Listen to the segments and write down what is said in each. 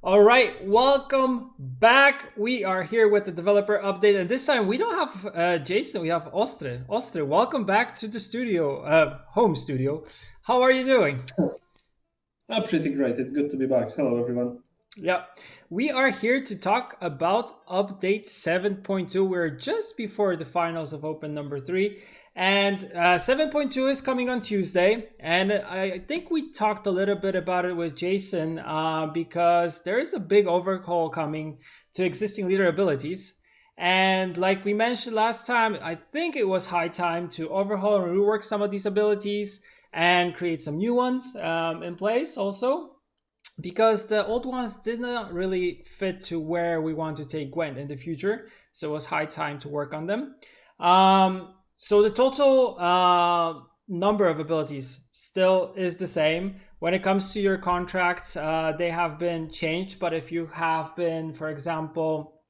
All right, welcome back. We are here with the developer update, and this time we don't have Jason. We have Ostre. Ostre, welcome back to the studio, home studio. How are you doing? Pretty great. It's good to be back. Hello, everyone. Yeah, we are here to talk about update 7.2. We're just before the finals of Open number 3, and 7.2 is coming on Tuesday. And I think we talked a little bit about it with Jason because there is a big overhaul coming to existing leader abilities. And like we mentioned last time, I think it was high time to overhaul and rework some of these abilities and create some new ones in place also because the old ones did not really fit to where we want to take Gwent in the future. So it was high time to work on them. So the total number of abilities still is the same. When it comes to your contracts, they have been changed. But if you have been, for example,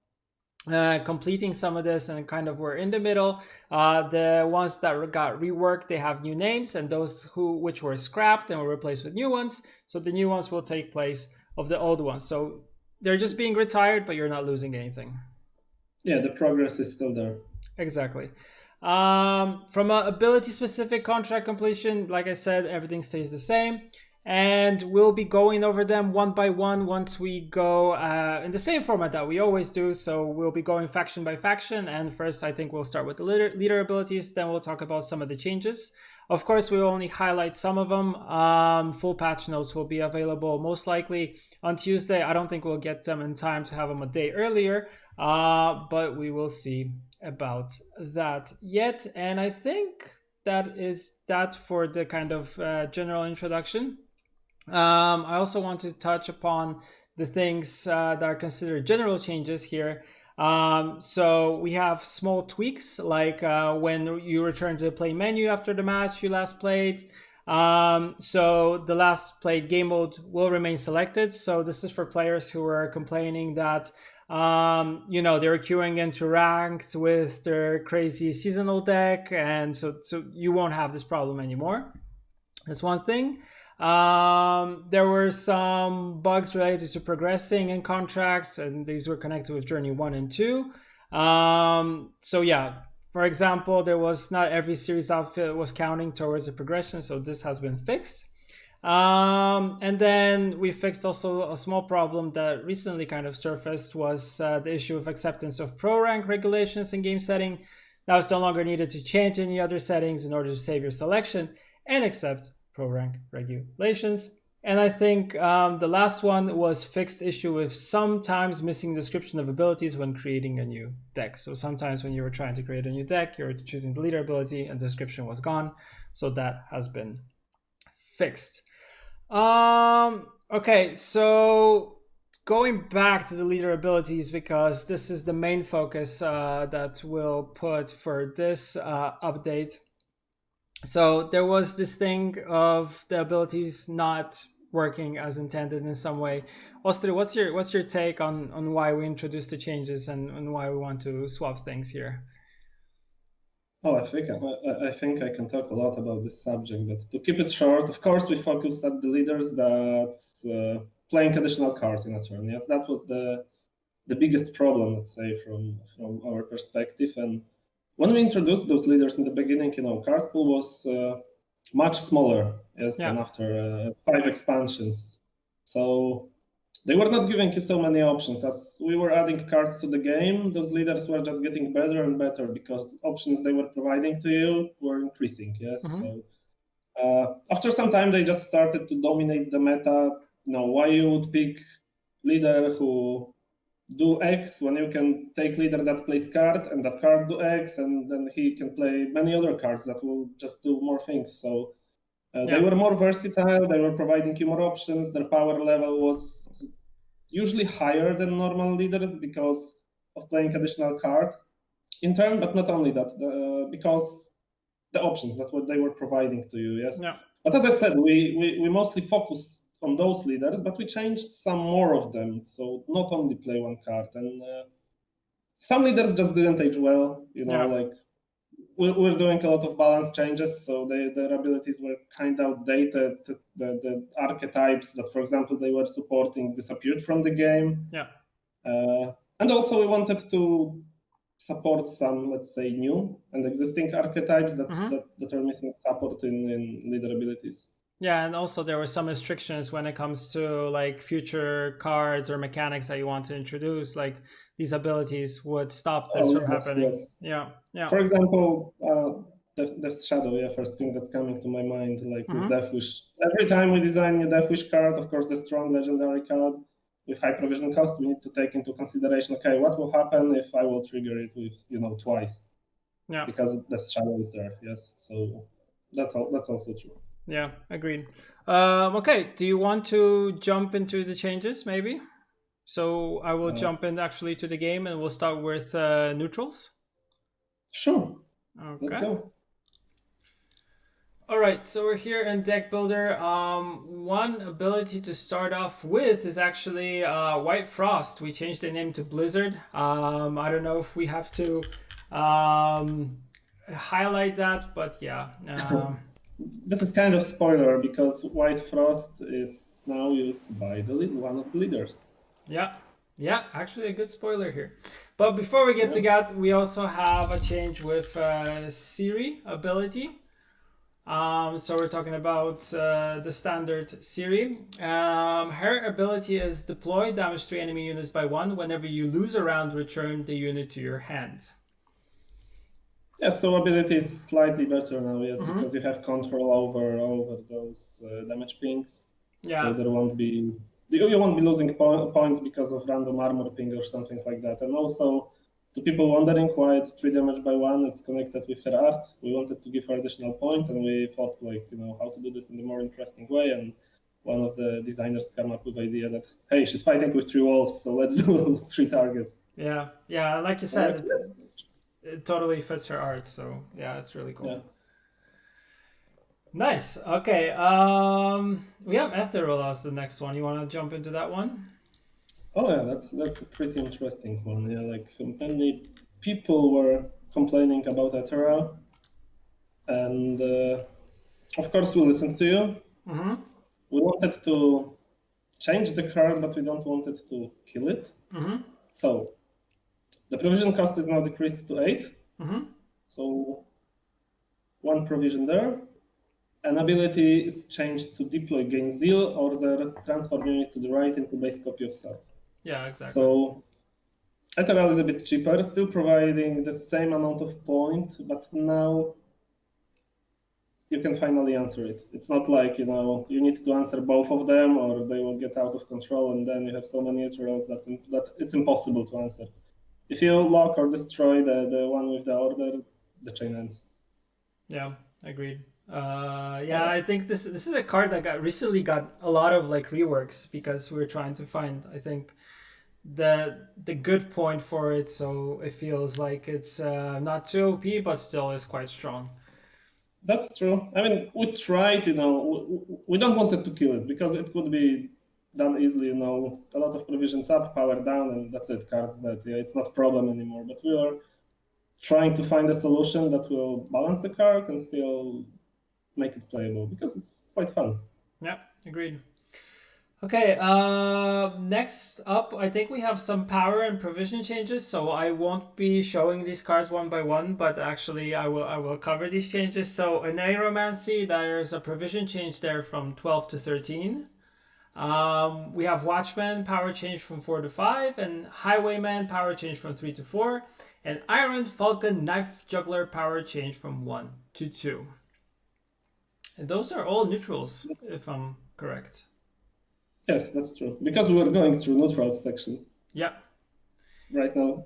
completing some of this and kind of were in the middle. The ones that got reworked, they have new names, and those which were scrapped and were replaced with new ones. So the new ones will take place of the old ones. So they're just being retired, but you're not losing anything. Yeah, the progress is still there. Exactly. From a ability specific contract completion, like I said, everything stays the same. And we'll be going over them one by one once we go in the same format that we always do. So we'll be going faction by faction. And first, I think we'll start with the leader abilities. Then we'll talk about some of the changes. Of course, we'll only highlight some of them. Full patch notes will be available most likely on Tuesday. I don't think we'll get them in time to have them a day earlier, but we will see about that yet. And I think that is that for the kind of general introduction. I also want to touch upon the things that are considered general changes here. So we have small tweaks like when you return to the play menu after the match you last played. So the last played game mode will remain selected. So this is for players who are complaining that they're queuing into ranks with their crazy seasonal deck, and so you won't have this problem anymore. That's one thing. There were some bugs related to progressing in contracts, and these were connected with Journey 1 and 2. So yeah, for example, there was not every series outfit was counting towards the progression, so this has been fixed. And then we fixed also a small problem that recently kind of surfaced was the issue of acceptance of pro rank regulations in game setting. Now it's no longer needed to change any other settings in order to save your selection and accept pro rank regulations. And I think the last one was fixed issue with sometimes missing description of abilities when creating a new deck. So sometimes when you were trying to create a new deck, you were choosing the leader ability and the description was gone. So that has been fixed. Okay, so going back to the leader abilities, because this is the main focus that we'll put for this update. So there was this thing of the abilities not working as intended in some way. Oster, what's your take on why we introduced the changes and why we want to swap things here? Oh, I think I can talk a lot about this subject, but to keep it short, of course, we focused at the leaders that's playing additional cards in a turn. Yes, that was the biggest problem, let's say, from our perspective. And when we introduced those leaders in the beginning, card pool was much smaller, yes, than Yeah. after 5 expansions. So they were not giving you so many options. As we were adding cards to the game, those leaders were just getting better and better because options they were providing to you were increasing. Yes, Mm-hmm. so after some time, they just started to dominate the meta. Why you would pick leader who do X when you can take leader that plays card and that card do X, and then he can play many other cards that will just do more things. So they Yeah. were more versatile. They were providing you more options. Their power level was usually higher than normal leaders because of playing additional card in turn, but not only that, because the options that what they were providing to you. Yes, Yeah. but as I said, we mostly focus on those leaders, but we changed some more of them. So not only play one card, and some leaders just didn't age well. Yeah. Like we're doing a lot of balance changes, so their abilities were kind of outdated. The archetypes that, for example, they were supporting disappeared from the game. Yeah. And also we wanted to support some, let's say, new and existing archetypes that are missing support in leader abilities. Yeah, and also there were some restrictions when it comes to like future cards or mechanics that you want to introduce. Like these abilities would stop this from happening. Yes. Yeah, yeah. For example, Death's Shadow, first thing that's coming to my mind, like with Death Wish. Every time we design a Death Wish card, of course, the strong legendary card with high provision cost, we need to take into consideration, okay, what will happen if I will trigger it with, twice? Yeah. Because Death's Shadow is there, yes. So that's also true. Yeah, agreed. Okay, do you want to jump into the changes maybe? So I will jump in actually to the game and we'll start with neutrals. Sure. Okay. Let's go. All right, so we're here in Deck Builder. One ability to start off with is actually White Frost. We changed the name to Blizzard. I don't know if we have to highlight that, but yeah. This is kind of spoiler because White Frost is now used by one of the leaders. Yeah, actually a good spoiler here. But before we get to that, we also have a change with Ciri ability. So we're talking about the standard Ciri. Her ability is deploy damage 3 enemy units by 1. Whenever you lose a round, return the unit to your hand. Yeah, so ability is slightly better now, yes, because you have control over those damage pings. Yeah. So there won't be you won't be losing points because of random armor ping or something like that. And also, to people wondering why it's 3 damage by 1, it's connected with her art. We wanted to give her additional points, and we thought how to do this in a more interesting way. And one of the designers came up with the idea that, hey, she's fighting with 3 wolves, so let's do 3 targets. Yeah, like you said, it totally fits her art, so yeah, it's really cool. Yeah. Nice. Okay. We have Ethereal as the next one. You want to jump into that one? Oh yeah, that's a pretty interesting one. Yeah, like many people were complaining about Ethereal, and of course we listened to you. We wanted to change the card, but we don't want it to kill it. So the provision cost is now decreased to 8. So 1 provision there. An ability is changed to deploy gain zeal, order, transform unit to the right into base copy of self. Yeah, exactly. So Ethereal is a bit cheaper, still providing the same amount of point, but now you can finally answer it. It's not like, you need to answer both of them or they will get out of control and then you have so many Ethereals that it's impossible to answer. If you lock or destroy the one with the order, the chain ends. Yeah, agreed. I think this is a card that recently got a lot of like reworks because we're trying to find, I think, the good point for it, so it feels like it's not too OP but still is quite strong. That's true. I mean, we tried, we don't want it to kill it because it could be done easily, a lot of provisions up, power down, and that's it, cards that, it's not a problem anymore. But we are trying to find a solution that will balance the card and still make it playable because it's quite fun. Yeah, agreed. Okay, next up, I think we have some power and provision changes, so I won't be showing these cards one by one, but actually I will cover these changes. So in Aeromancy, there's a provision change there from 12 to 13. We have Watchman, power change from 4 to 5, and Highwayman, power change from 3 to 4, and Iron Falcon, Knife Juggler, power change from 1 to 2. And those are all neutrals, if I'm correct. Yes, that's true. Because we were going through neutrals section. Yeah. Right now.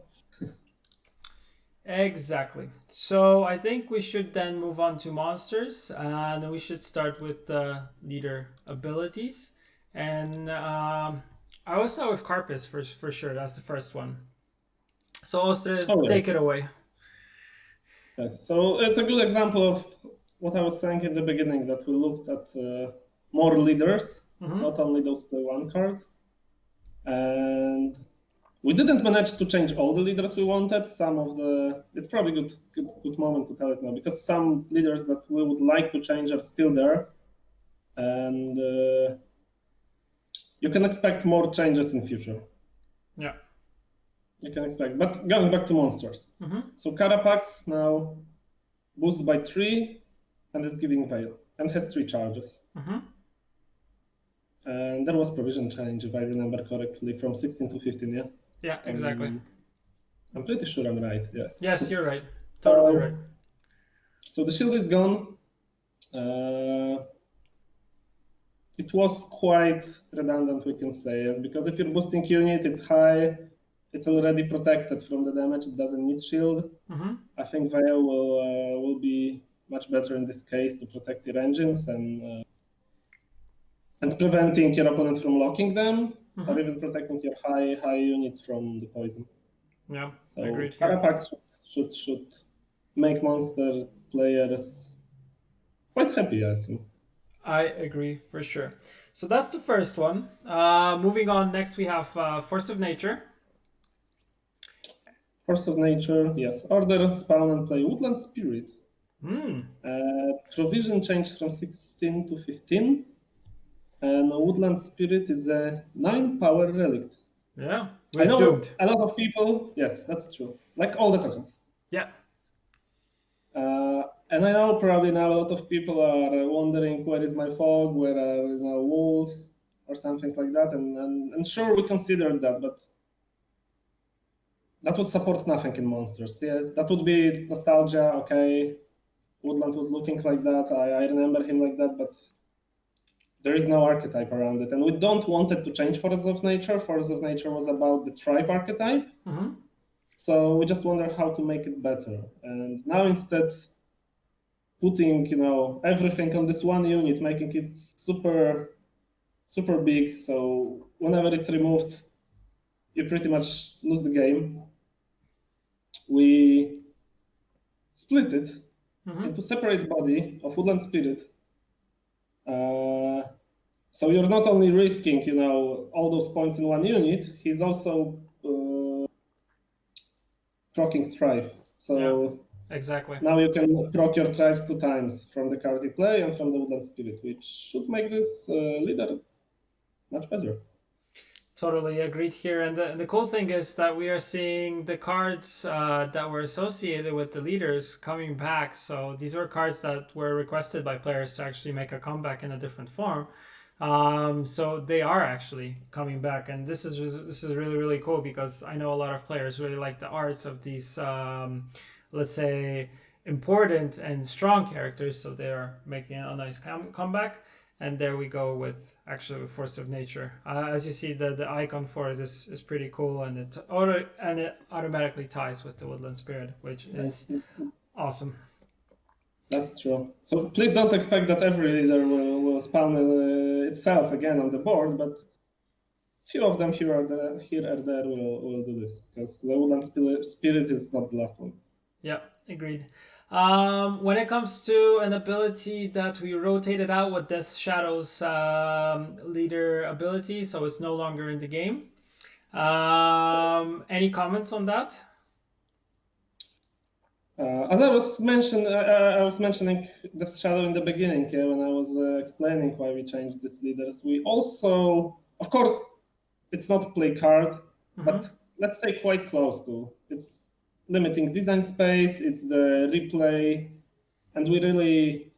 Exactly. So I think we should then move on to monsters, and we should start with the leader abilities. And I will start with Carpus for sure. That's the first one. So Ostre, take it away. Yes. So it's a good example of what I was saying in the beginning, that we looked at more leaders, not only those play 1 cards. And We didn't manage to change all the leaders we wanted. It's probably good moment to tell it now, because some leaders that we would like to change are still there, and you can expect more changes in future. Yeah. You can expect, but going back to monsters. So Carapax now boosted by 3 and is giving Veil and has 3 charges. And there was provision change, if I remember correctly, from 16 to 15, yeah? Yeah, exactly. I'm pretty sure I'm right, yes. Yes, you're right. Totally right. So the shield is gone. It was quite redundant, we can say, yes, because if you're boosting unit, it's high, it's already protected from the damage, it doesn't need shield. I think Veil will be much better in this case to protect your engines and preventing your opponent from locking them, or even protecting your high units from the poison. Yeah, so agreed. Carapax should make monster players quite happy, I think. I agree for sure. So that's the first one. Moving on, next we have Force of Nature. Force of Nature, yes. Order, spawn, and play Woodland Spirit. Provision changed from 16 to 15. And Woodland Spirit is a 9-power relic. Yeah, I know doomed. A lot of people, yes, that's true. Like all the tokens. Yeah. And I know probably now a lot of people are wondering, where is my fog, where are wolves, or something like that. And sure, we considered that, but that would support nothing in monsters. Yes, that would be nostalgia. Okay, Woodland was looking like that. I remember him like that, but there is no archetype around it. And we don't want it to change Force of Nature. Force of Nature was about the tribe archetype. So we just wonder how to make it better. And now instead, putting everything on this one unit, making it super big, so whenever it's removed, you pretty much lose the game. We split it into separate body of Woodland Spirit. So you're not only risking, all those points in one unit, he's also proccing Thrive. So yeah, exactly. Now you can proc your Thrives 2 times from the card you play and from the Woodland Spirit, which should make this leader much better. Totally agreed here. And the cool thing is that we are seeing the cards that were associated with the leaders coming back. So these are cards that were requested by players to actually make a comeback in a different form. So they are actually coming back, and this is really, really cool, because I know a lot of players really like the arts of these, let's say, important and strong characters. So they are making a nice comeback. And there we go with Force of Nature. As you see, the icon for it is pretty cool, and it automatically ties with the Woodland Spirit, which is awesome. That's true. So please don't expect that every leader will spawn itself again on the board, but few of them here or there will do this, because the Woodland Spirit is not the last one. Yeah, agreed. When it comes to an ability that we rotated out with Death Shadow's leader ability, so it's no longer in the game. Any comments on that? As I was mentioning Death Shadow in the beginning, when I was explaining why we changed these leaders. We also, of course, it's not play card, but let's say quite close to. It's limiting design space, it's the replay, and we really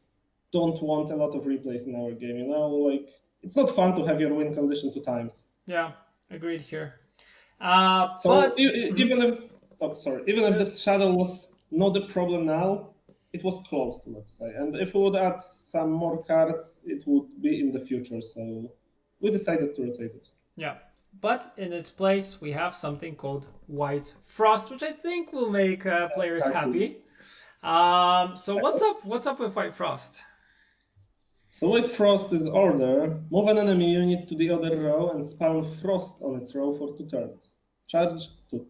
don't want a lot of replays in our game, like it's not fun to have your win condition 2 times. Yeah, agreed here. Even if the Shadow was not the problem now, it was close to, let's say, and if we would add some more cards, it would be in the future, so we decided to rotate it. Yeah. But in its place, we have something called White Frost, which I think will make players happy. So what's up with White Frost? So White Frost is order. Move an enemy unit to the other row and spawn Frost on its row for 2 turns. Charge 2.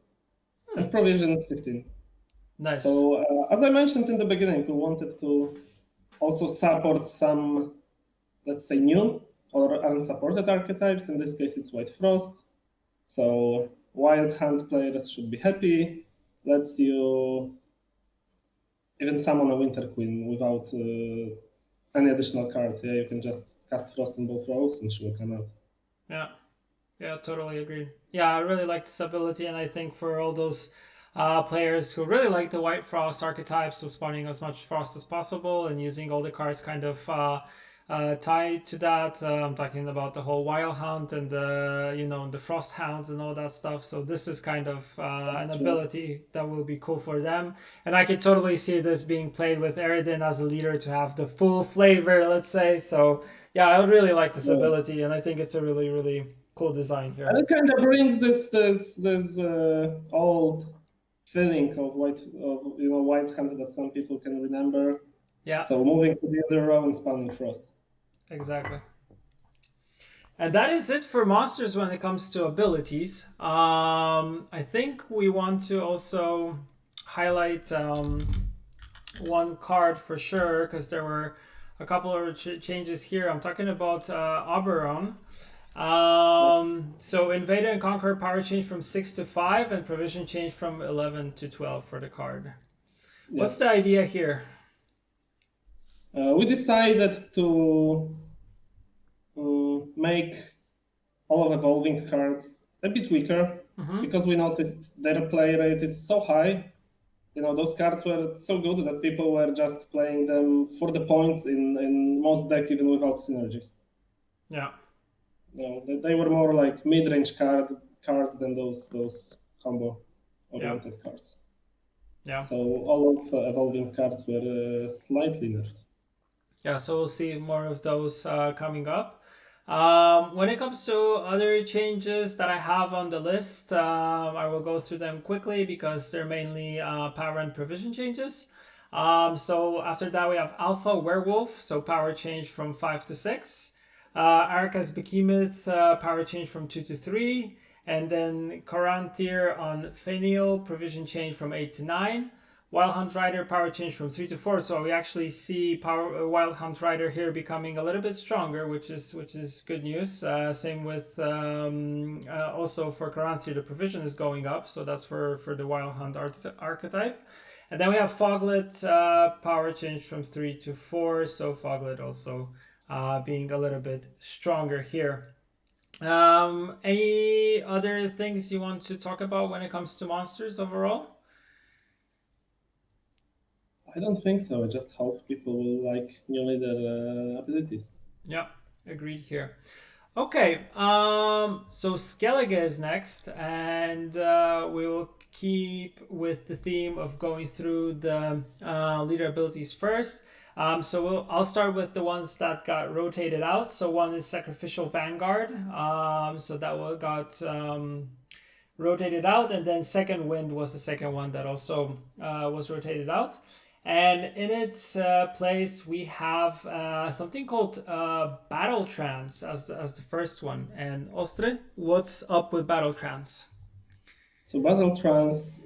And provision is 15. Nice. So as I mentioned in the beginning, we wanted to also support some, let's say, new or unsupported archetypes. In this case, it's White Frost. So Wild Hunt players should be happy. Lets you even summon a Winter Queen without any additional cards. Yeah, you can just cast Frost in both rows and she will come out. Yeah, totally agree. Yeah, I really like this ability, and I think for all those players who really like the White Frost archetypes, so spawning as much Frost as possible and using all the cards kind of tied to that. I'm talking about the whole Wild Hunt and the Frost Hounds and all that stuff. So this is kind of an ability that will be cool for them, and I can totally see this being played with Eredin as a leader to have the full flavor, let's say. So yeah, I really like this ability, and I think it's a really, really cool design here. And it kind of brings this old feeling of White Hunt that some people can remember. Yeah. So moving to the other row and spawning Frost. Exactly. And that is it for monsters when it comes to abilities. I think we want to also highlight one card for sure, because there were a couple of changes here. I'm talking about Oberon. So Invader and Conqueror power change from 6 to 5 and provision change from 11 to 12 for the card. Yes. What's the idea here? We decided to make all of evolving cards a bit weaker because we noticed their play rate is so high. Those cards were so good that people were just playing them for the points in most deck, even without synergies. Yeah. They were more like mid-range cards than those combo-oriented cards. Yeah. So all of evolving cards were slightly nerfed. Yeah, so we'll see more of those coming up. When it comes to other changes that I have on the list, I will go through them quickly because they're mainly power and provision changes. So after that we have Alpha Werewolf, so power change from 5 to 6. Arcas Behemoth, power change from 2 to 3. And then Corantir on Fenial, provision change from 8 to 9. Wild Hunt Rider power change from 3 to 4, so we actually see Wild Hunt Rider here becoming a little bit stronger, which is good news. Same with also for Corantir, the provision is going up, so that's for the Wild Hunt archetype. And then we have Foglet power change from 3 to 4, so Foglet also being a little bit stronger here. Any other things you want to talk about when it comes to monsters overall? I don't think so. I just hope people will like new leader abilities. Yeah, agreed here. Okay, so Skellige is next, and we will keep with the theme of going through the leader abilities first. So I'll start with the ones that got rotated out. So one is Sacrificial Vanguard. So that got rotated out, and then Second Wind was the second one that also was rotated out. And in its place, we have something called Battle Trance as the first one. And Ostre, what's up with Battle Trance? So Battle Trance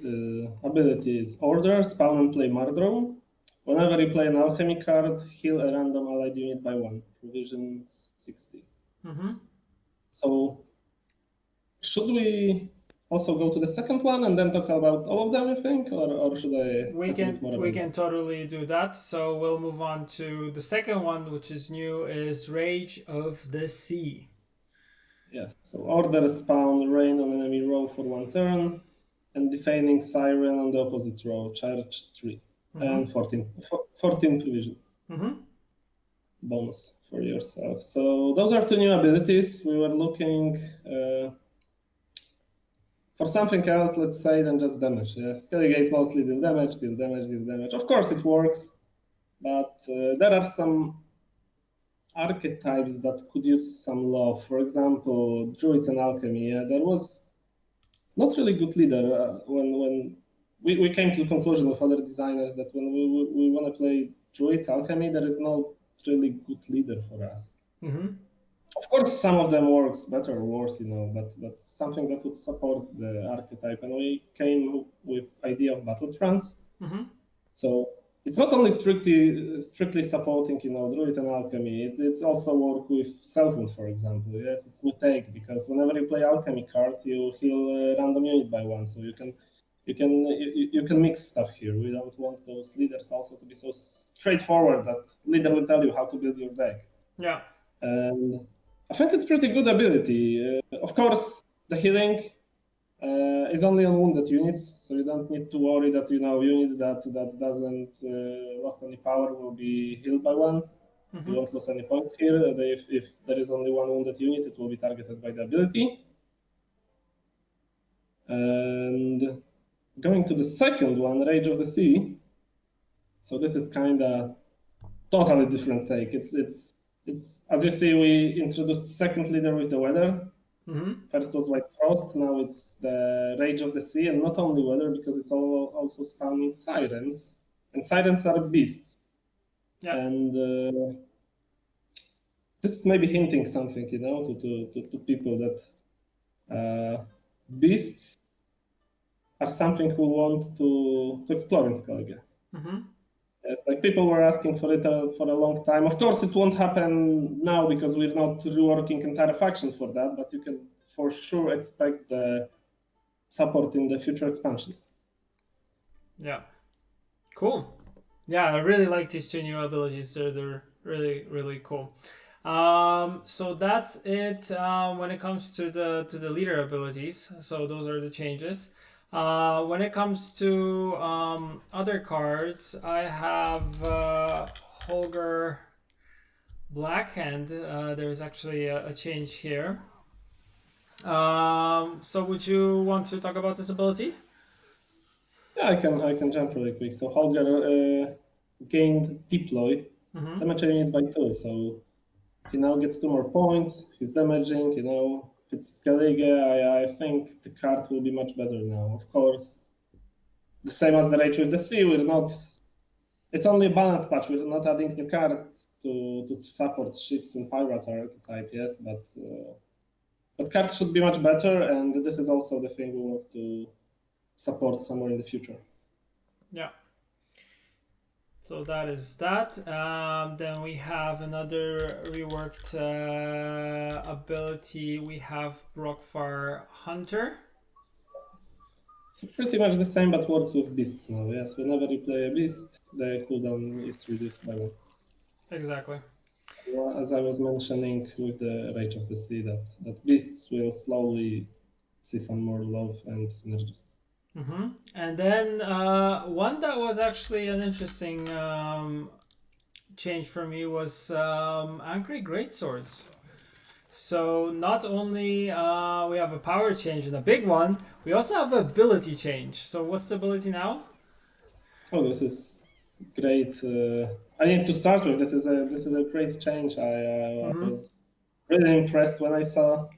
ability is Order, spawn and play Mardrone. Whenever you play an Alchemy card, heal a random allied unit by 1. Provisions 60. So should we also go to the second one and then talk about all of them, you think? Or should I we can totally do that. So we'll move on to the second one, which is new, is Rage of the Sea. Yes, so Order, spawn, rain on enemy row for 1 turn, and Defining Siren on the opposite row, charge 3, and 14 provision. Bonus for yourself. So those are 2 new abilities. We were looking for something else, let's say, than just damage. Yeah? Skellige is mostly deal damage, deal damage, deal damage. Of course it works, but there are some archetypes that could use some love. For example, Druids and Alchemy. Yeah? There was not really good leader when we came to the conclusion with other designers that when we want to play Druids, Alchemy, there is no really good leader for us. Of course, some of them works better or worse, but something that would support the archetype. And we came with idea of Battle Trance. So it's not only strictly supporting, Druid and Alchemy. It's also work with Self-Wound, for example. Yes, it's mistake because whenever you play Alchemy card, you heal a random unit by one, so you can mix stuff here. We don't want those leaders also to be so straightforward that leader will tell you how to build your deck. Yeah. And I think it's pretty good ability. Of course, the healing is only on wounded units, so you don't need to worry that unit that doesn't lost any power will be healed by one. You won't lose any points here. If there is only one wounded unit, it will be targeted by the ability. And going to the second one, Rage of the Sea. So this is kind of totally different take. It's as you see, we introduced second leader with the weather. First was White Frost, now it's the Rage of the Sea, and not only weather, because it's also spawning sirens, and sirens are beasts. Yeah. And this is maybe hinting something, to people that beasts are something who want to explore in Skellige. Yes, like people were asking for it for a long time. Of course, it won't happen now because we're not reworking entire factions for that, but you can for sure expect the support in the future expansions. Yeah. Cool. Yeah, I really like these two new abilities. They're really, really cool. So that's it when it comes to the leader abilities. So those are the changes. When it comes to other cards, I have Holger Blackhand. There's actually a change here. So would you want to talk about this ability? Yeah, I can jump really quick. So Holger gained deploy, damage a unit by 2, so he now gets 2 more points. He's damaging, if it's Skellige, I think the card will be much better now. Of course, the same as the Rage with the Sea, it's only a balance patch. We're not adding new cards to support ships and pirate archetype, yes, but cards should be much better, and this is also the thing we want to support somewhere in the future. Yeah. So that is that. Then we have another reworked ability. We have Brockfar Hunter. So pretty much the same, but works with beasts now. Yes, whenever you play a beast, the cooldown is reduced by 1. Exactly. As I was mentioning with the Rage of the Sea, that beasts will slowly see some more love and synergies. And then one that was actually an interesting change for me was Angry Greatswords. So not only we have a power change and a big one, we also have an ability change. So what's the ability now? Oh, this is great. I need to start with this is a great change. I was really impressed when I saw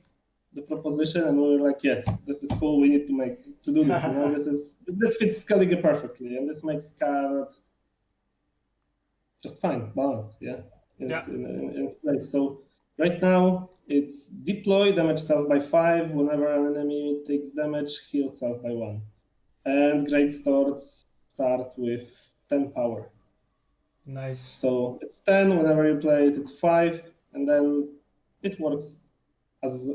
the proposition, and we were like, yes, this is cool. We need to do this. This fits Skellige perfectly, and this makes card just fine, balanced. Yeah, in its place. So right now it's deploy, damage self by 5. Whenever an enemy takes damage, heal self by 1. And great swords start with 10 power. Nice. So it's 10. Whenever you play it, it's 5, and then it works as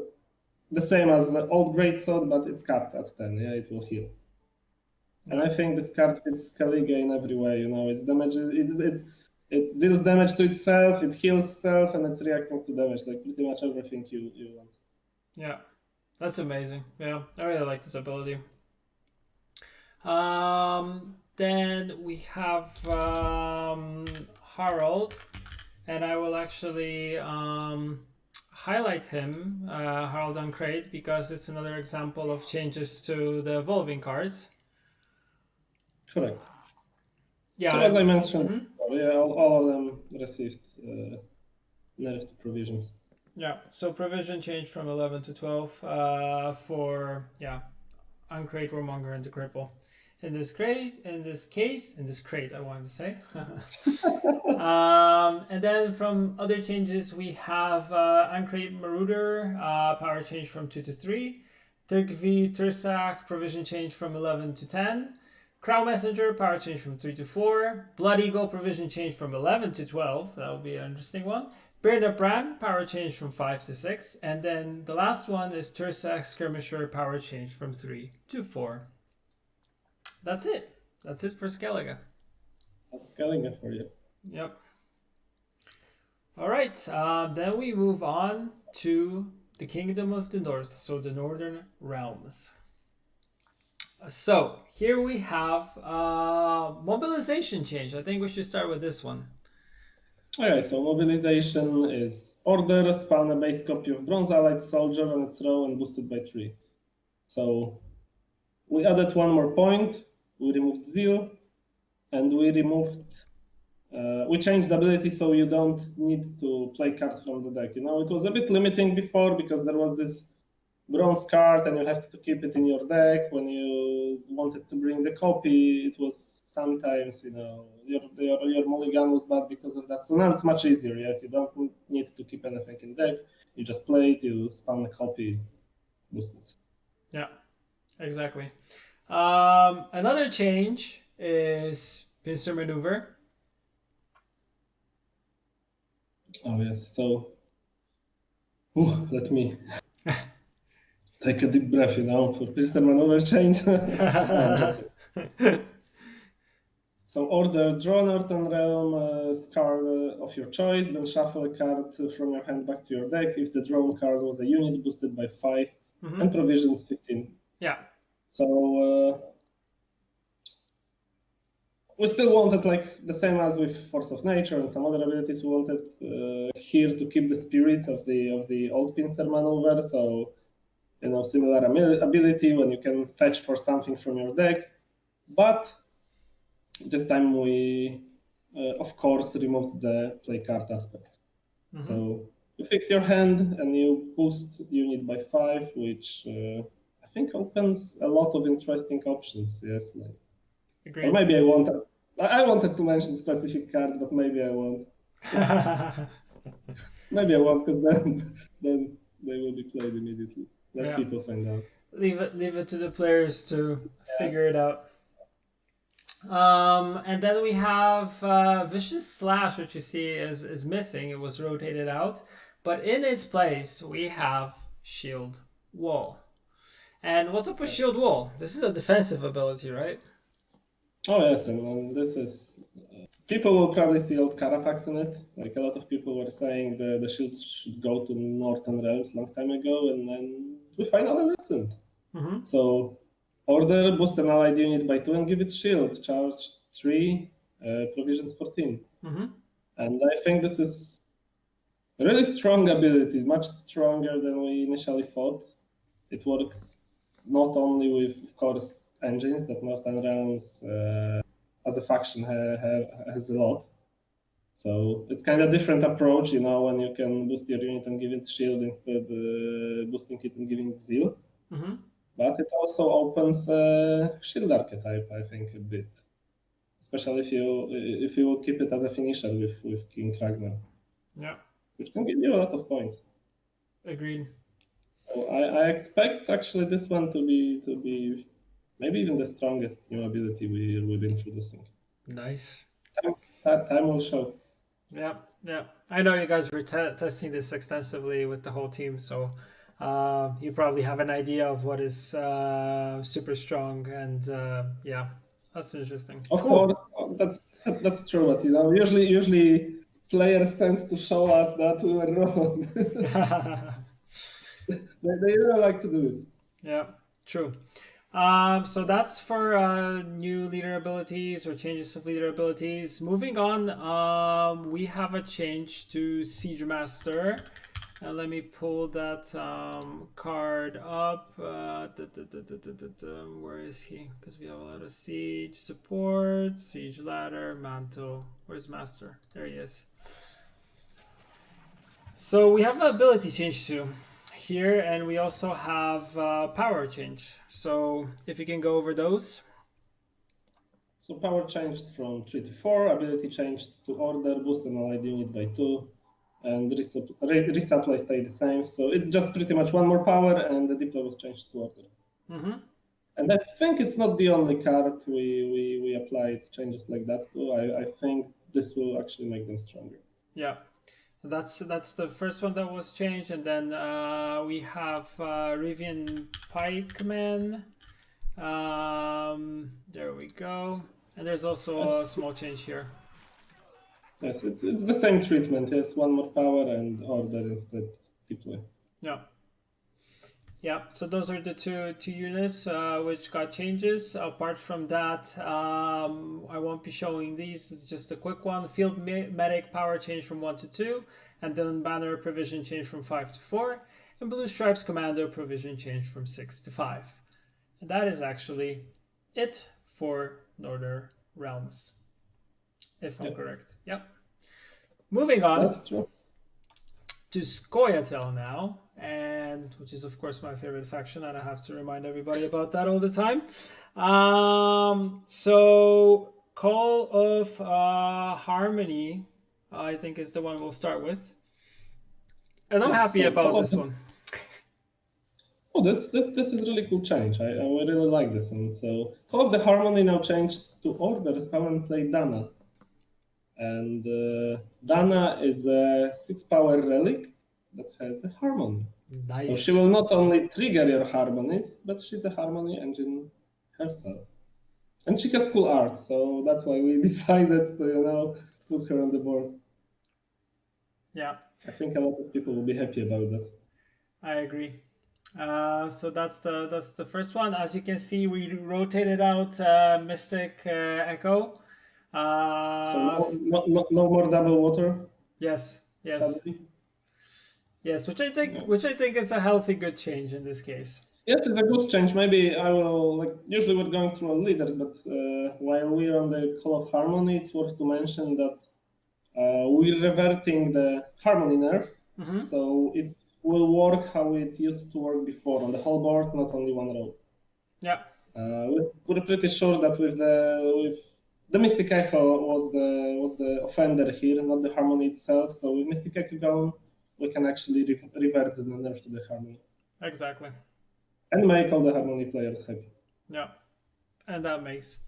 the same as the old greatsword, but it's capped at 10. Yeah, it will heal. And I think this card fits Skellige in every way. It's damage. It deals damage to itself. It heals itself, and it's reacting to damage. Like pretty much everything you want. Yeah, that's amazing. Yeah, I really like this ability. Then we have Harald, and I will actually highlight him, Harald Uncrate, because it's another example of changes to the evolving cards. Correct. Yeah. So as I mentioned, all of them received nerfed provisions. Yeah. So provision changed from 11 to 12 for Uncrate, Warmonger, and the Cripple. In this case, I wanted to say. And then from other changes, we have Uncrate Marauder, power change from 2 to 3. Turkvi Tursach, provision change from 11 to 10. Crown Messenger, power change from 3 to 4. Blood Eagle, provision change from 11 to 12. That will be an interesting one. Bearded Bran, power change from 5 to 6. And then the last one is Tursak Skirmisher, power change from 3 to 4. That's it. That's it for Skellige. That's Skellige for you. Yep. All right. Then we move on to the Kingdom of the North, so the Northern Realms. So here we have mobilization change. I think we should start with this one. Okay, so mobilization is order, spawn a base copy of Bronze Allied Soldier on its row and boosted by 3. So we added one more point, we removed Zeal, and we changed the ability so you don't need to play cards from the deck. You know, it was a bit limiting before because there was this bronze card and you have to keep it in your deck. When you wanted to bring the copy, it was sometimes, you know, your mulligan was bad because of that. So now it's much easier. Yes, you don't need to keep anything in deck. You just play it, you spam a copy, boost it. Yeah, exactly. Another change is pincer maneuver. Oh yes, so let me take a deep breath, you know, for pincer maneuver change. So order, draw an Northern Realm card of your choice, then shuffle a card from your hand back to your deck. If the drawn card was a unit, boosted by 5, and provisions 15. Yeah. So we still wanted, like the same as with Force of Nature and some other abilities, we wanted here to keep the spirit of the old pincer maneuver. So, you know, similar ability when you can fetch for something from your deck, but this time we, of course, removed the play card aspect. So you fix your hand and you boost unit by 5, which I think opens a lot of interesting options. Yes, like, Agreed. or maybe I wanted to mention specific cards, but maybe I won't. Maybe I won't, because then they will be played immediately. Let people find out. Leave it to the players to figure it out. And then we have Vicious Slash, which you see is missing. It was rotated out, but in its place we have Shield Wall. And what's up with Shield Wall? This is a defensive ability, right? Oh yes, and this is people will probably see old Carapax in it. Like a lot of people were saying the shields should go to Northern Realms long time ago, and then we finally listened. So order, boost an allied unit by 2 and give it shield. Charge 3, provisions 14. And I think this is a really strong ability, much stronger than we initially thought. It works not only with, of course, engines that Northern Realms as a faction has a lot. So it's kind of different approach, you know, when you can boost your unit and give it shield instead boosting it and giving it zeal. But it also opens shield archetype, I think, a bit, especially if you keep it as a finisher with King Ragnar. Yeah, which can give you a lot of points. Agreed. So I expect actually this one to be maybe even the strongest new ability we're introducing. Nice. Time will show. Yeah. I know you guys were testing this extensively with the whole team, so you probably have an idea of what is super strong, and yeah, that's interesting. Of course, that's true. But you know, usually players tend to show us that we were wrong. They really like to do this. Yeah, true. So that's for new leader abilities or changes of leader abilities. Moving on, we have a change to Siege Master. And let me pull that card up. Where is he? Because we have a lot of siege support, siege ladder, mantle. Where's Master? There he is. So we have an ability change too here, and we also have power change. So if you can go over those. So power changed from 3 to 4, ability changed to order, boost an allied unit by 2, and resupply stayed the same. So it's just pretty much one more power, and the deploy was changed to order. And I think it's not the only card we applied changes like that to. I think this will actually make them stronger. Yeah, that's the first one that was changed, and then we have Rivian Pikeman. There we go, and there's also a small change here. Yes, it's the same treatment. Yes, one more power and order instead deploy. Yeah. Yeah, so those are the two units which got changes. Apart from that, I won't be showing these. It's just a quick one. Field medic power change from 1 to 2, and then banner provision change from 5 to 4, and blue stripes commando provision change from 6 to 5. And that is actually it for Northern Realms, if I'm correct. Yep. Moving on. That's true. To Scoia'tael now, and which is of course my favorite faction, and I have to remind everybody about that all the time. So Call of Harmony, I think is the one we'll start with, and I'm happy about this one. Oh, this is really cool change. I really like this one. So Call of the Harmony now changed to order spell and play Dana. And Dana is a 6-power relic that has a harmony. Nice. So she will not only trigger your harmonies, but she's a harmony engine herself. And she has cool art, so that's why we decided to put her on the board. Yeah. I think a lot of people will be happy about that. I agree. So that's the first one. As you can see, we rotated out Mystic Echo. So no more double water. Yes. Sadly. Yes, which I think is a healthy, good change in this case. Yes, it's a good change. Maybe I will usually we're going through all leaders, but while we're on the Call of Harmony, it's worth to mention that we're reverting the harmony nerf, so it will work how it used to work before on the whole board, not only one row. Yeah. We're pretty sure that with the Mystic Echo was the offender here, not the harmony itself. So with Mystic Echo gone, we can actually revert the nerf to the harmony. Exactly. And make all the harmony players happy. Yeah, and that makes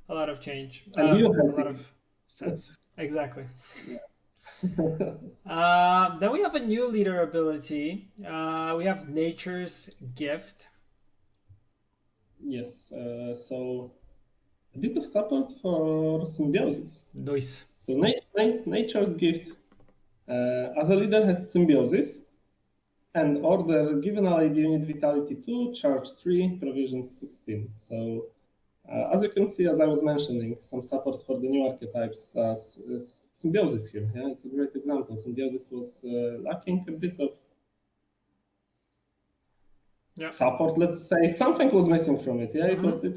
a lot of change. And you a lot of sense. Exactly. Yeah. Then we have a new leader ability. We have Nature's Gift. Yes. So a bit of support for symbiosis. Nice. So Nature's Gift, as a leader, has symbiosis, and order given allied unit vitality 2, charge 3, provisions 16. So as you can see, as I was mentioning, some support for the new archetypes as symbiosis here. Yeah, it's a great example. Symbiosis was lacking a bit of support. Let's say something was missing from it. Yeah, it wasn't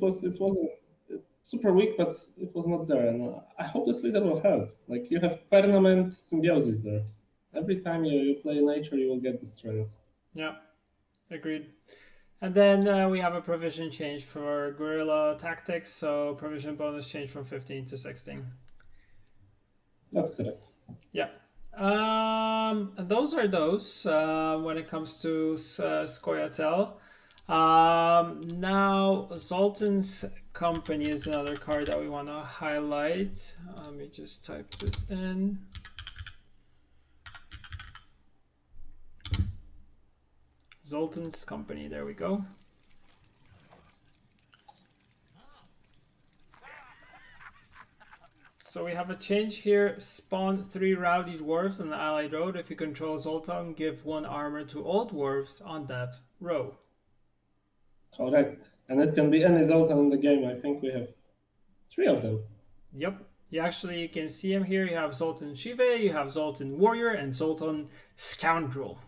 super weak, but it was not there. And I hope this leader will help. You have permanent symbiosis there. Every time you play nature, you will get the strength. Yeah, agreed. And then we have a provision change for guerrilla tactics. So provision bonus change from 15 to 16. That's correct. Yeah. And those are those when it comes to Scoia'tael. Now Zoltan's Company is another card that we want to highlight. Let me just type this in. Zoltan's Company, there we go. So we have a change here. Spawn 3 rowdy dwarves on the allied road. If you control Zoltan, give 1 armor to all dwarves on that row. Correct. And it can be any Zoltan in the game. I think we have 3 of them. Yep. You can see him here. You have Zoltan Shive, you have Zoltan Warrior, and Zoltan Scoundrel.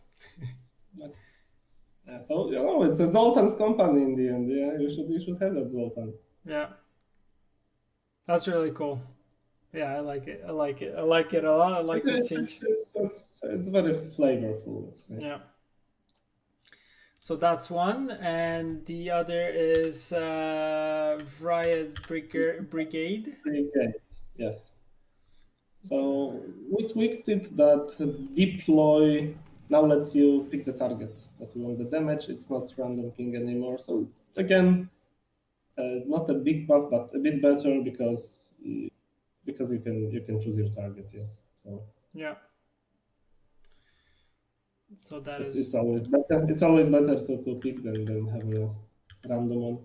So it's a Zoltan's Company in the end. Yeah, you should have that Zoltan. Yeah, that's really cool. Yeah, I like it. I like it a lot. I like this change. It's very flavorful, let's say. Yeah. So that's one, and the other is Riot Brigade. Yes. So we tweaked it that deploy now lets you pick the target that you want the damage. It's not random ping anymore. So again, not a big buff, but a bit better because you can choose your target. Yes, so Yeah. So that it's is. always better. It's always better to pick than have a random one.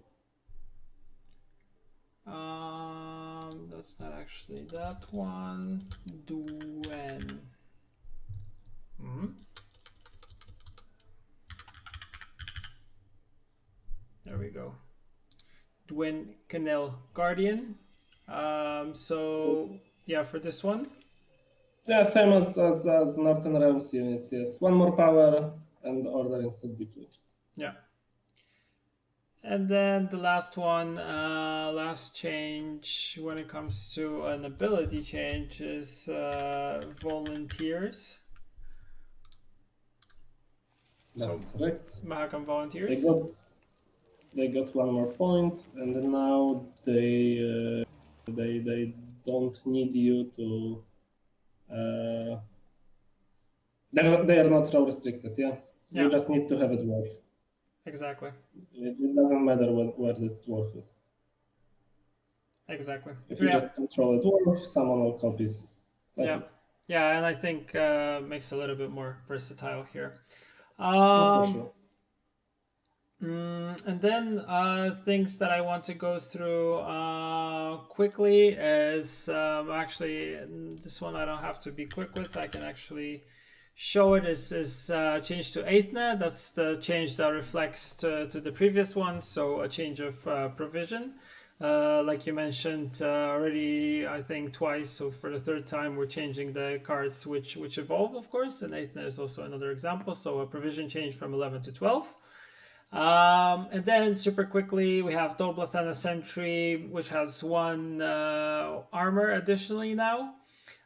That's not actually that one. GWENT. There we go. GWENT Guardian. So yeah, for this one. Yeah, same as Northern Realms units. Yes, one more power and order instant deploy. Yeah. And then the last one, last change when it comes to an ability change is volunteers. That's So correct. Mahakam volunteers. They got one more point, and now they don't need you to. They are not row restricted. Yeah, you just need to have a dwarf. Exactly. It doesn't matter where this dwarf is. Exactly. If you just control a dwarf, someone will copies. That's it. Yeah, and I think makes it a little bit more versatile here. For sure. And then things that I want to go through quickly is actually this one I don't have to be quick with. I can actually show it is change to Aethna. That's the change that reflects to the previous one. So a change of provision. Like you mentioned already, I think twice. So for the third time, we're changing the cards which evolve, of course. And Aethna is also another example. So a provision change from 11 to 12. And then super quickly, we have Doblathana Sentry, which has one armor additionally now.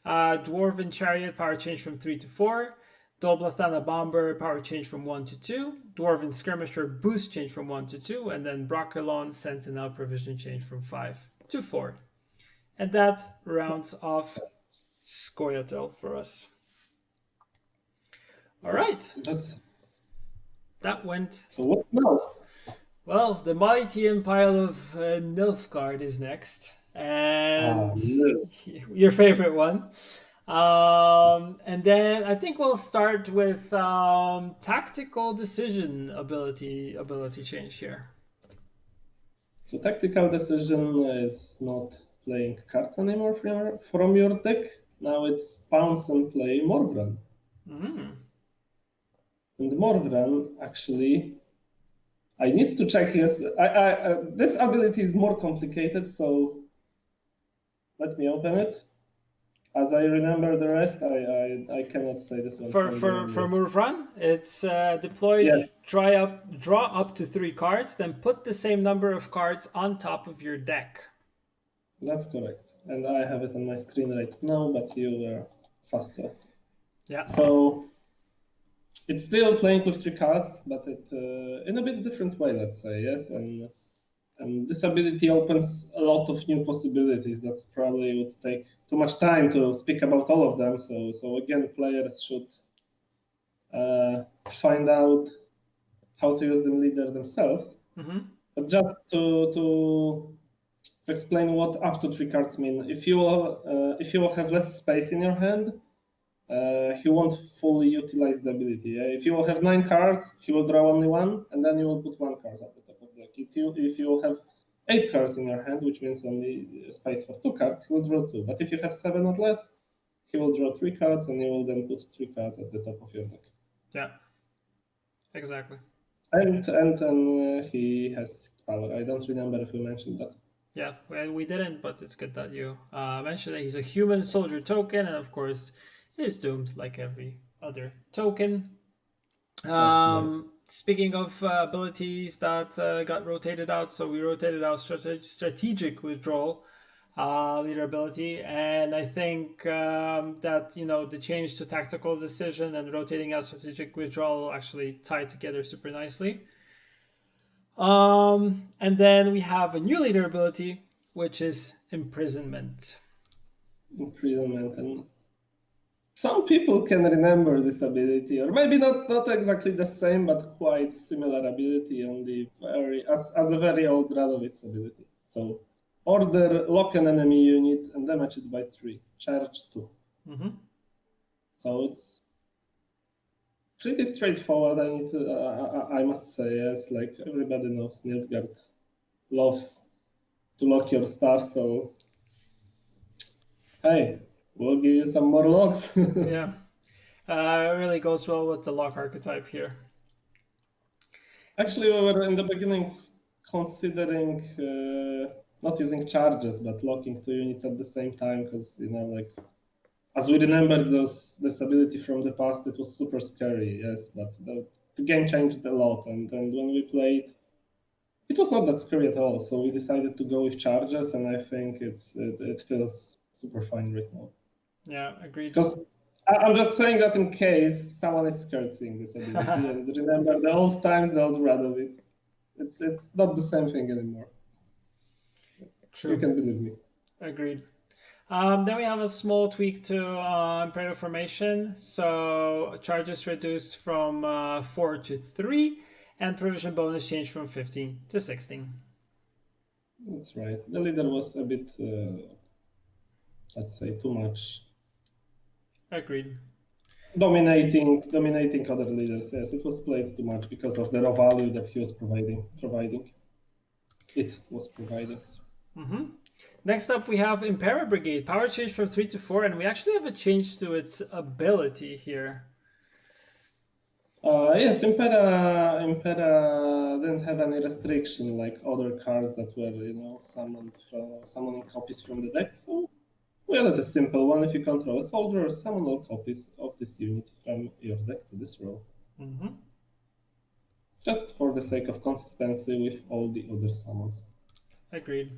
Dwarven Chariot, power change from 3 to 4. Doblathana Bomber, power change from 1 to 2. Dwarven Skirmisher, boost change from 1 to 2. And then Broccolon Sentinel, provision change from 5 to 4. And that rounds off Scoia'tael for us. All right. That went. So what's now? Well, the mighty empire of Nilfgaard is next, and your favorite one. And then I think we'll start with tactical decision ability change here. So tactical decision is not playing cards anymore from your deck. Now it's pounce and play Morvran. And Morvran actually, I need to check. Yes, this ability is more complicated, so let me open it. As I remember the rest, I cannot say this one. For Morvran, it's deploy, yes. Draw up to 3 cards, then put the same number of cards on top of your deck. That's correct. And I have it on my screen right now, but you were faster. Yeah. So it's still playing with 3 cards, but it in a bit different way, let's say, yes. And this ability opens a lot of new possibilities. That's probably would take too much time to speak about all of them. So again, players should find out how to use them leader themselves. But just to explain what up to 3 cards mean, if you will have less space in your hand, he won't fully utilize the ability. If you will have 9 cards, he will draw only 1, and then you will put 1 card at the top of the deck. If you will have 8 cards in your hand, which means only space for 2 cards, he will draw 2. But if you have 7 or less, he will draw 3 cards, and you will then put 3 cards at the top of your deck. Yeah, exactly. And he has 6 power. I don't remember if we mentioned that. Yeah, well, we didn't, but it's good that you mentioned that he's a human soldier token, and of course, he's doomed like every other token. Right. Speaking of abilities that got rotated out, so we rotated out strategic withdrawal leader ability, and I think that the change to tactical decision and rotating out strategic withdrawal actually tie together super nicely. And then we have a new leader ability, which is imprisonment. And Some people can remember this ability, or maybe not exactly the same, but quite similar ability on the as a very old Radovitz ability. So order, lock an enemy unit, and damage it by 3. Charge 2. Mm-hmm. So it's pretty straightforward. I must say, yes. Like everybody knows, Nilfgaard loves to lock your stuff. So hey, we'll give you some more locks. Yeah. It really goes well with the lock archetype here. Actually, we were in the beginning considering not using charges, but locking 2 units at the same time, because like as we remember this ability from the past, it was super scary. Yes, but the game changed a lot, and when we played, it was not that scary at all. So we decided to go with charges, and I think it feels super fine right now. Yeah, agreed. Because I'm just saying that in case someone is scared seeing this ability and remember the old times, the old run of it. It's not the same thing anymore. True. You can believe me. Agreed. Then we have a small tweak to Imperial Formation. So charges reduced from 4 to 3, and provision bonus changed from 15 to 16. That's right. The leader was a bit, let's say, too much. Agreed. Dominating other leaders. Yes, it was played too much because of the raw value that he was providing. It was providing. Mm-hmm. Next up, we have Impera Brigade. Power change from 3 to 4, and we actually have a change to its ability here. Yes, Impera didn't have any restriction like other cards that were, summoning copies from the deck. So we added a simple one. If you control a soldier, summon all copies of this unit from your deck to this row. Mm-hmm. Just for the sake of consistency with all the other summons. Agreed.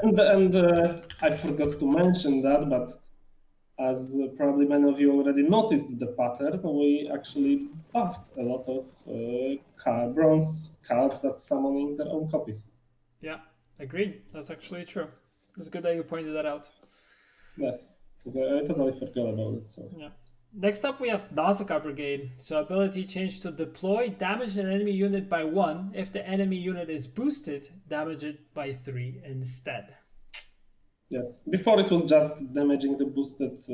And I forgot to mention that, but as probably many of you already noticed the pattern, we actually buffed a lot of bronze cards that summoning their own copies. Yeah, agreed. That's actually true. It's good that you pointed that out. Yes, because I totally forgot about it. So yeah. Next up, we have Nausicaa Brigade. So ability change to deploy, damage an enemy unit by 1. If the enemy unit is boosted, damage it by 3 instead. Yes, before it was just damaging the boosted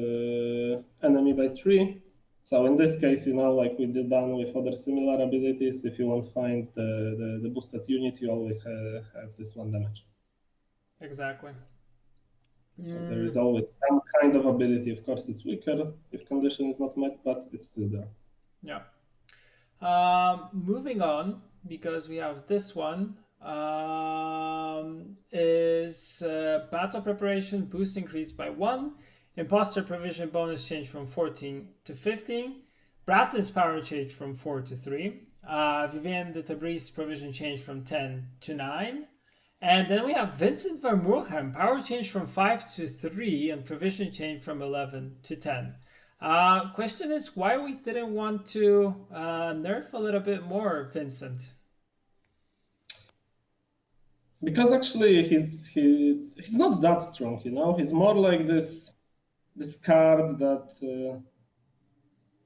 enemy by 3. So in this case, like we did done with other similar abilities, if you want to find the boosted unit, you always have this 1 damage. Exactly. So there is always some kind of ability. Of course, it's weaker if condition is not met, but it's still there. Yeah. Moving on, because we have this one, is battle preparation boost increased by 1. Imposter provision bonus change from 14 to 15. Bratton's power change from 4 to 3. Vivienne de Tabriz provision change from 10 to 9. And then we have Vincent van Moorhem, power change from 5 to 3 and provision change from 11 to 10. Question is why we didn't want to nerf a little bit more Vincent. Because actually he's not that strong, He's more like this card that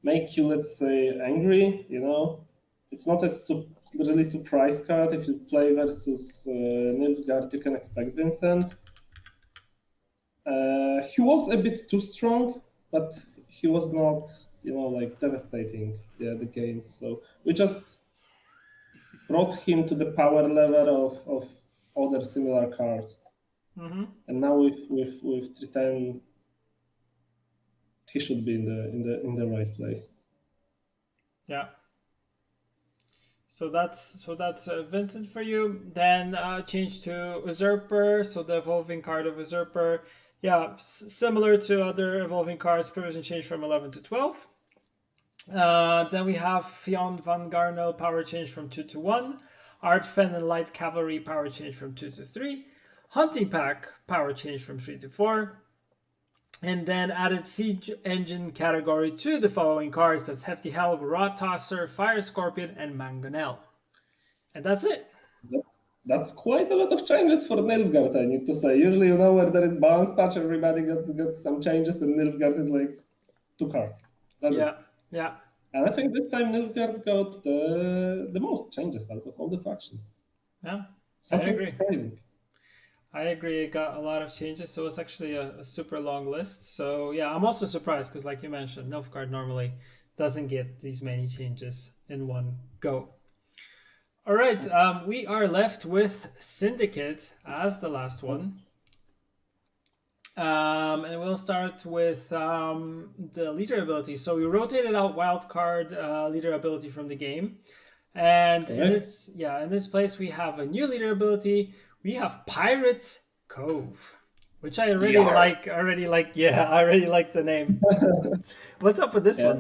make you, let's say, angry, It's not a really surprise card. If you play versus Nilfgaard, you can expect Vincent. He was a bit too strong, but he was not, like devastating the games. So we just brought him to the power level of other similar cards. Mm-hmm. And now with 310, he should be in the right place. Yeah. So that's Vincent for you. Then change to Usurper. So the evolving card of Usurper. Yeah, similar to other evolving cards, provision change from 11 to 12. Then we have Fionn van Garnel, power change from 2 to 1. Art Fen and Light Cavalry, power change from 2 to 3. Hunting Pack, power change from 3 to 4. And then added Siege Engine category to the following cards. That's Hefty Helg, Rod Tosser, Fire Scorpion, and Mangonel. And that's it. That's quite a lot of changes for Nilfgaard, I need to say. Usually, where there is balance patch, everybody got some changes, and Nilfgaard is like 2 cards. That's it. Yeah. And I think this time Nilfgaard got the most changes out of all the factions. Yeah, Something surprising. I agree. It got a lot of changes, so it's actually a super long list. So yeah, I'm also surprised because, like you mentioned, Nilfgaard normally doesn't get these many changes in one go. All right, we are left with Syndicate as the last one. And we'll start with the leader ability. So we rotated out wildcard leader ability from the game. And in this place, we have a new leader ability. We have Pirates Cove, which I already like. I already like the name. What's up with this one?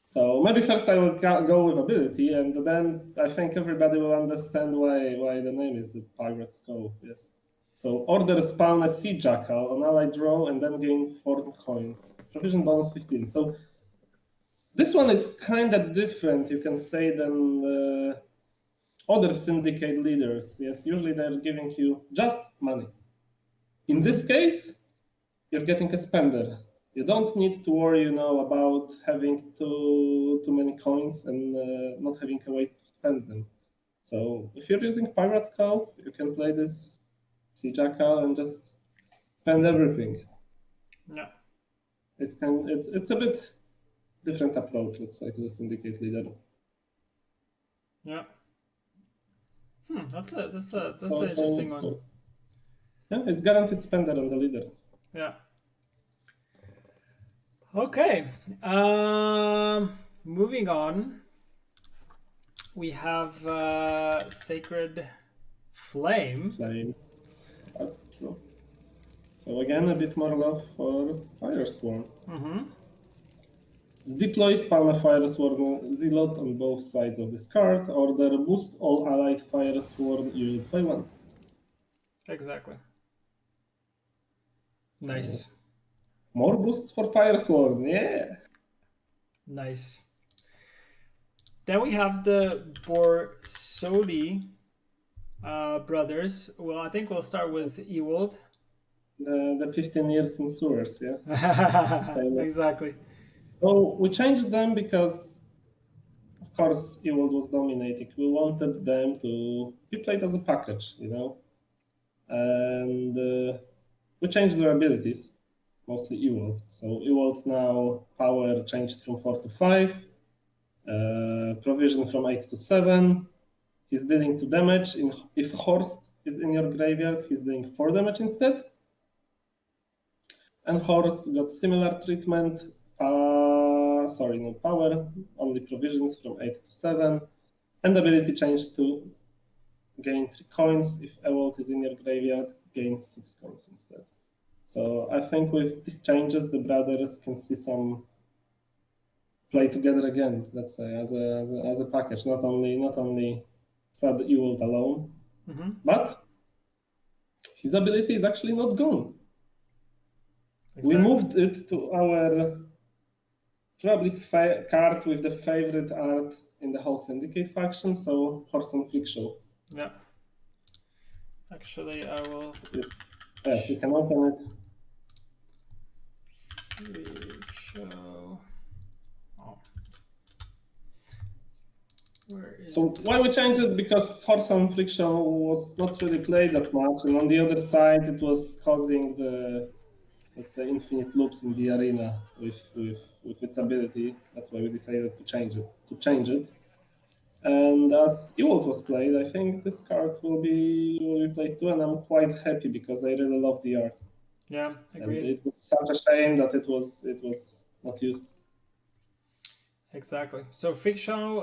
So maybe first I will go with ability, and then I think everybody will understand why the name is the Pirates Cove. Yes. So order spawn a Sea Jackal on ally draw and then gain 4 coins. Provision bonus 15. So this one is kind of different, you can say, than other syndicate leaders. Yes, usually they're giving you just money. In this case, you're getting a spender. You don't need to worry, about having too many coins and not having a way to spend them. So if you're using Pirates Cove, you can play this Sea Jackal and just spend everything. Yeah. It's a bit different approach, let's say, to the syndicate leader. Yeah. That's an interesting one. Yeah, it's guaranteed spender on the leader. Yeah. Okay. Moving on. We have Sacred Flame. That's true. So again, a bit more love for Firesworn. Deploy spawn a Firesworn Zealot on both sides of this card. Order boost all allied Firesworn units by 1. Exactly. Nice. More boosts for Firesworn, yeah. Nice. Then we have the Borsodi brothers. Well, I think we'll start with Ewald. The 15 years in sewers, yeah. Exactly. So we changed them because, of course, Ewald was dominating. We wanted them to be played as a package, and we changed their abilities, mostly Ewald. So Ewald now power changed from 4 to 5, provision from 8 to 7. He's dealing 2 damage. If Horst is in your graveyard, he's doing 4 damage instead. And Horst got similar treatment. Power, only provisions from 8 to 7. And ability changed to gain 3 coins. If Ewald is in your graveyard, gain 6 coins instead. So I think with these changes, the brothers can see some play together again, let's say, as a package, not only sad Ewald alone, but his ability is actually not gone. Exactly. We moved it to our probably card with the favorite art in the whole Syndicate faction, so Horse and Freak Show. Yeah. Actually, I will... Yes, you can open it. Freak Show. Oh. So why we changed it? Because Horse and Freak Show was not really played that much, and on the other side, it was causing the, let's say, infinite loops in the arena with its ability. That's why we decided to change it. And as Ewald was played, I think this card will be played too, and I'm quite happy because I really love the art. Yeah, agreed. And it was such a shame that it was not used. Exactly. So Freak Show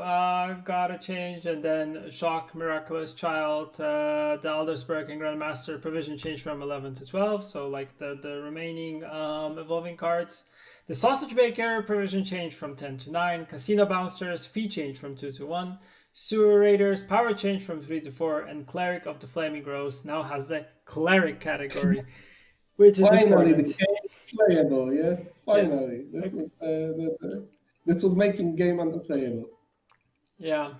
got a change, and then Shock, Miraculous Child, the Aldersberg and Grandmaster provision changed from 11 to 12. So like the remaining evolving cards. The Sausage Baker provision changed from 10 to 9. Casino Bouncers fee change from 2 to 1. Sewer Raiders power change from 3 to 4. And Cleric of the Flaming Rose now has the Cleric category, which is finally important. The game is playable. Yes, finally. Yes. This was making game unplayable. Yeah.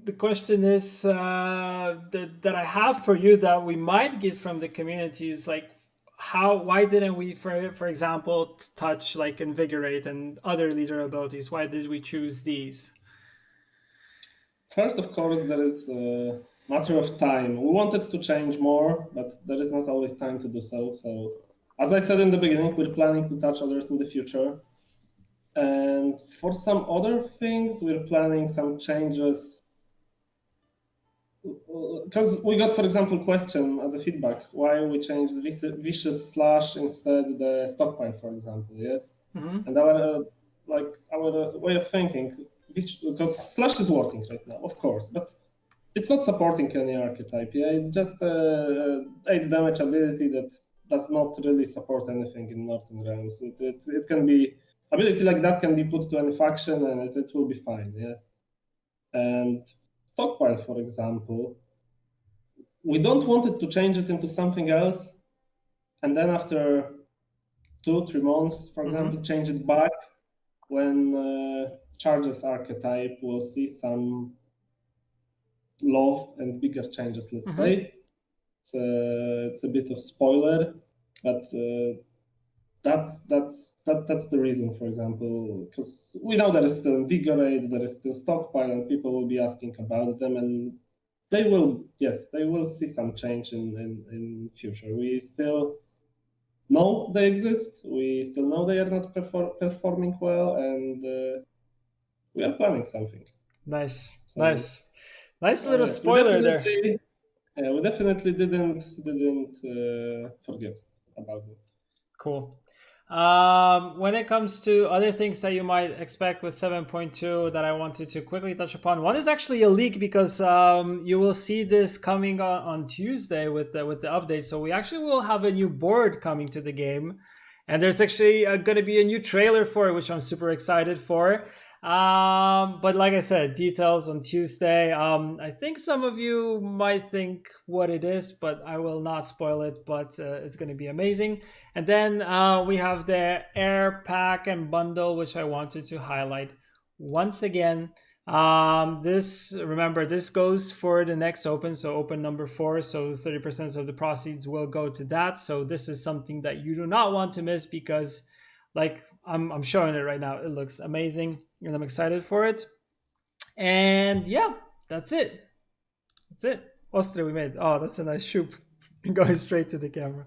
The question is that I have for you that we might get from the community is like, why didn't we, for example, touch like invigorate and other leader abilities? Why did we choose these? First, of course, there is a matter of time. We wanted to change more, but there is not always time to do so. So, as I said in the beginning, we're planning to touch others in the future. And for some other things, we're planning some changes. Because we got, for example, question as a feedback why we changed vicious slash instead the stockpile, for example. Yes, and our way of thinking, because slash is working right now, of course, but it's not supporting any archetype. Yeah, it's just a 8 damage ability that does not really support anything in Northern Realms. It can be ability like that can be put to any faction and it will be fine. Yes, and stockpile, for example, we don't want it to change it into something else, and then after 2-3 months, for example, change it back when charges archetype will see some love and bigger changes. Let's say it's a bit of spoiler, but that's the reason. For example, because we know there is still invigorate, there is still stockpile, and people will be asking about them, and they will see some change in future. We still know they exist. We still know they are not performing well, and we are planning something. Nice, so, nice little spoiler there. We definitely didn't forget about it. Cool. When it comes to other things that you might expect with 7.2 that I wanted to quickly touch upon, one is actually a leak because you will see this coming on Tuesday with the update. So we actually will have a new board coming to the game, and there's actually going to be a new trailer for it, which I'm super excited for. But like I said, details on Tuesday. I think some of you might think what it is, but I will not spoil it, but it's going to be amazing. And then we have the air pack and bundle, which I wanted to highlight once again. Remember, this goes for the next open, so open number 4, so 30% of the proceeds will go to that. So this is something that you do not want to miss because like I'm showing it right now. It looks amazing and I'm excited for it. And yeah, that's it. Ostre we made. Oh, that's a nice shoop. Going straight to the camera.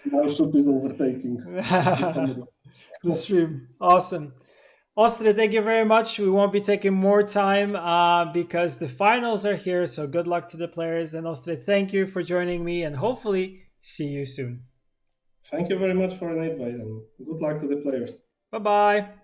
Now shoop is overtaking the stream. Awesome. Ostre, thank you very much. We won't be taking more time because the finals are here. So good luck to the players. And Ostre, thank you for joining me and hopefully see you soon. Thank you very much for an invite and good luck to the players. Bye-bye.